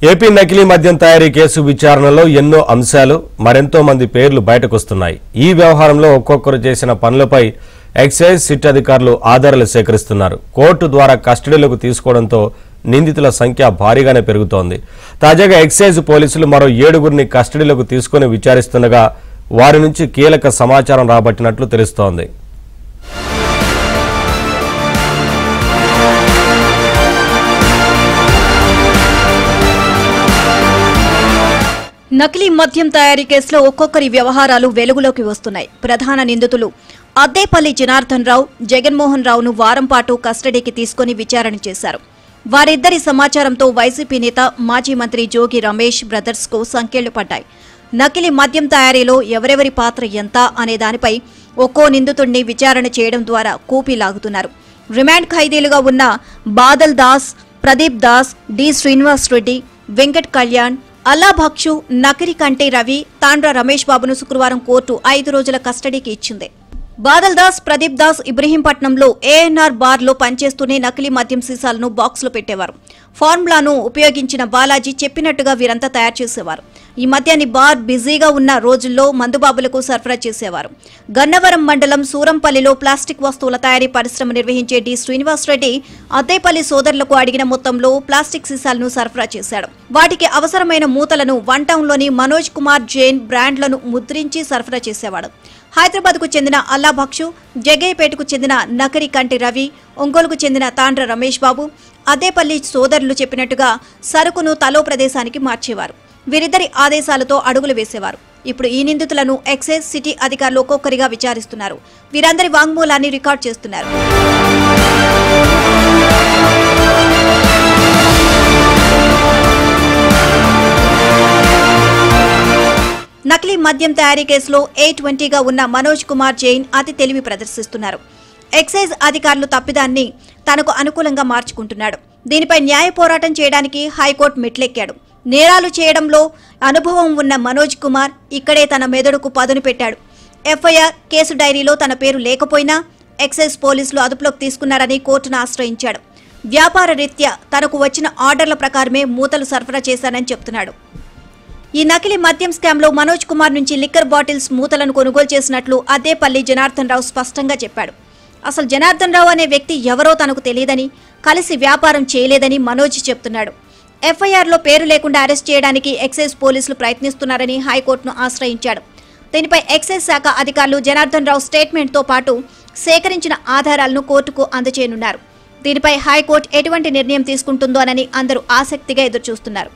AP నకిలీ మద్యం తయారీ కేసు విచారణలో ఎన్నో అంశాలు మరెంతో మంది పేర్లు బయటకొస్తున్నాయి। ఈ వ్యవహారంలో ఒక్కొక్కరు చేసిన పనులపై ఎక్సైజ్ సిట్ అధికారులు ఆధారాలు సేకరిస్తున్నారు। కోర్టు ద్వారా కస్టడీలోకి తీసుకోవడంతో నిందితుల సంఖ్య భారీగానే పెరుగుతోంది। తాజాగా ఎక్సైజ్ పోలీసులు మరో 7గురిని కస్టడీలోకి తీసుకొని విచారిస్తుండగా వారి నుంచి కీలక సమాచారం రాబట్టినట్లు తెలుస్తోంది। నకిలీ మద్యం తయారీ కేసులో ఒక్కొక్కరి వ్యవహారాలు వెలుగులోకి వస్తున్నాయి। ప్రధాన నిందితులు అద్దేపల్లి జనార్దన్ రావు, జగన్మోహన్ రావును వారం పాటు కస్టడీకి తీసుకుని విచారణ చేశారు। వారిద్దరి సమాచారంతో వైసీపీ నేత మాజీ మంత్రి జోగి రమేష్ బ్రదర్స్ కు సంకెళ్లు పడ్డాయి। నకిలీ మద్యం తయారీలో ఎవరెవరి పాత్ర ఎంత అనే దానిపై ఒక్కో నిందితుడిని విచారణ చేయడం ద్వారా కూపీ లాగుతున్నారు। రిమాండ్ ఖైదీలుగా ఉన్న బాదల్ దాస్, ప్రదీప్ దాస్, డి శ్రీనివాస్ రెడ్డి, వెంకట్ కళ్యాణ్, అల్లా భక్షు, నకిరి కంటే రవి, తాండ్ర రమేష్ బాబును శుక్రవారం కోర్టు 5 రోజుల కస్టడీకి ఇచ్చింది। బాదల్ దాస్, ప్రదీప్ దాస్ ఇబ్రహీంపట్నంలో ఏఎన్ఆర్ బార్ లో పనిచేస్తూనే నకిలీ మద్యం సీసాలను బాక్స్ లో పెట్టేవారు। ఫార్ములాను ఉపయోగించిన బాలాజీ చెప్పినట్టుగా వీరంతా తయారు చేసేవారు। ఈ మద్యాన్ని బార్ బిజీగా ఉన్న రోజుల్లో మందుబాబులకు సరఫరా చేసేవారు। గన్నవరం మండలం సూరంపల్లిలో ప్లాస్టిక్ వస్తువుల తయారీ పరిశ్రమ నిర్వహించే డి శ్రీనివాస్ రెడ్డి అద్దేపల్లి సోదరులకు అడిగిన మొత్తంలో ప్లాస్టిక్ సీసాలను సరఫరా చేశాడు। వాటికి అవసరమైన మూతలను వన్ టౌన్ లోని మనోజ్ కుమార్ జైన్ బ్రాండ్లను ముద్రించి సరఫరా చేసేవాడు। హైదరాబాద్ కు చెందిన అల్లా భక్షు, జగ్గయ్యపేటకు చెందిన నకరి కంటి రవి, ఒంగోలుకు చెందిన తాండ్ర రమేష్ బాబు అద్దేపల్లి సోదరులు చెప్పినట్టుగా సరుకును తలో ప్రదేశానికి మార్చేవారు। వీరిద్దరి ఆదేశాలతో అడుగులు వేసేవారు। ఇప్పుడు ఈ నిందితులను ఎక్సైజ్ సిటీ అధికారులు ఒక్కొక్కరిగా విచారిస్తున్నారు। వీరందరి వాంగ్మూలాన్ని రికార్డ్ చేస్తున్నారు। నకిలీ మద్యం తయారీ కేసులో A20గా ఉన్న మనోజ్ కుమార్ జైన్ అతి తెలివి ప్రదర్శిస్తున్నారు। ఎక్సైజ్ అధికారులు తప్పిదాన్ని తనకు అనుకూలంగా మార్చుకుంటున్నాడు। దీనిపై న్యాయ పోరాటం చేయడానికి హైకోర్టు మెట్లెక్కాడు। నేరాలు చేయడంలో అనుభవం ఉన్న మనోజ్ కుమార్ ఇక్కడే తన మెదడుకు పదును పెట్టాడు। ఎఫ్ఐఆర్ కేసు డైరీలో తన పేరు లేకపోయినా ఎక్సైజ్ పోలీసులు అదుపులోకి తీసుకున్నారని కోర్టును ఆశ్రయించాడు। వ్యాపార రీత్యా తనకు వచ్చిన ఆర్డర్ల ప్రకారమే మూతలు సరఫరా చేశానని చెప్తున్నాడు। ఈ నకిలీ మద్యం స్కామ్లో మనోజ్ కుమార్ నుంచి లిక్కర్ బాటిల్స్ మూతలను కొనుగోలు చేసినట్లు అద్దేపల్లి జనార్దన్ రావు స్పష్టంగా చెప్పాడు। అసలు జనార్దన్ రావు అనే వ్యక్తి ఎవరో తనకు తెలియదని, కలిసి వ్యాపారం చేయలేదని మనోజ్ చెప్తున్నాడు। ఎఫ్ఐఆర్లో పేరు లేకుండా అరెస్ట్ చేయడానికి ఎక్సైజ్ పోలీసులు ప్రయత్నిస్తున్నారని హైకోర్టును ఆశ్రయించాడు। దీనిపై ఎక్సైజ్ శాఖ అధికారులు జనార్దన్ రావు స్టేట్మెంట్తో పాటు సేకరించిన ఆధారాలను కోర్టుకు అందజేయనున్నారు। దీనిపై హైకోర్టు ఎటువంటి నిర్ణయం తీసుకుంటుందోనని అందరూ ఆసక్తిగా ఎదురుచూస్తున్నారు।